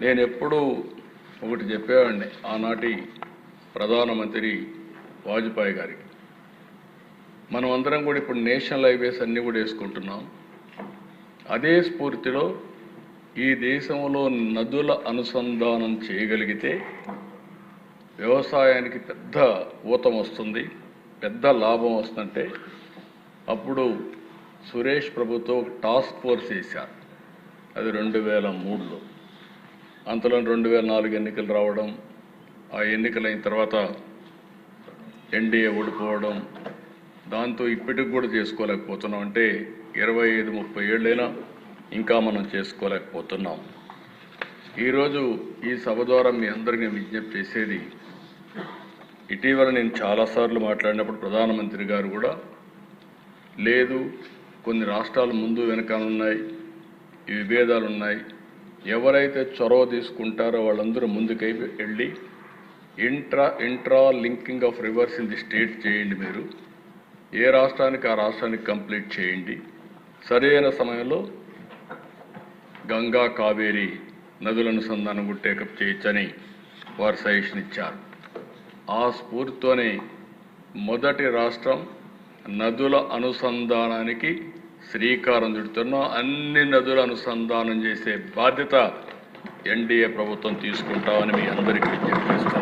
నేను ఎప్పుడూ ఒకటి చెప్పేవాడిని ఆనాటి ప్రధానమంత్రి వాజ్పేయి గారికి. మనం అందరం కూడా ఇప్పుడు నేషనల్ హైవేస్ అన్నీ కూడా వేసుకుంటున్నాం. అదే స్ఫూర్తిలో ఈ దేశంలో నదుల అనుసంధానం చేయగలిగితే వ్యవసాయానికి పెద్ద ఊతం వస్తుంది, పెద్ద లాభం వస్తుందంటే అప్పుడు సురేష్ ప్రభుతో టాస్క్ ఫోర్స్ వేశారు. అది 2003లో. అంతలో 2004 ఎన్నికలు రావడం, ఆ ఎన్నికలైన తర్వాత ఎన్డీఏ ఓడిపోవడం, దాంతో ఇప్పటికి కూడా చేసుకోలేకపోతున్నాం. అంటే 25-30 ఏళ్ళైనా ఇంకా మనం చేసుకోలేకపోతున్నాం. ఈరోజు ఈ సభ ద్వారా మీ అందరికీ విజ్ఞప్తి చేసేది, ఇటీవల నేను చాలాసార్లు మాట్లాడినప్పుడు ప్రధానమంత్రి గారు కూడా లేదు, కొన్ని రాష్ట్రాలు ముందు వెనకాలన్నాయి, ఈ విభేదాలు ఉన్నాయి, ఎవరైతే చొరవ తీసుకుంటారో వాళ్ళందరూ ముందుకై వెళ్ళి intra linking of rivers in the state చేయండి. మీరు ఏ రాష్ట్రానికి ఆ రాష్ట్రానికి కంప్లీట్ చేయండి. సరైన సమయంలో గంగా కావేరి నదుల అనుసంధానం కూడా టేకప్ చేయొచ్చని వారు సజెషన్ ఇచ్చారు. ఆ స్ఫూర్తితోనే మొదటి రాష్ట్రం నదుల అనుసంధానానికి శ్రీకారం చుడుతున్నాం. అన్ని నదుల అనుసంధానం చేసే బాధ్యత ఎన్డీఏ ప్రభుత్వం తీసుకుంటామని మీ అందరికీ విజ్ఞప్తి చేస్తున్నాను.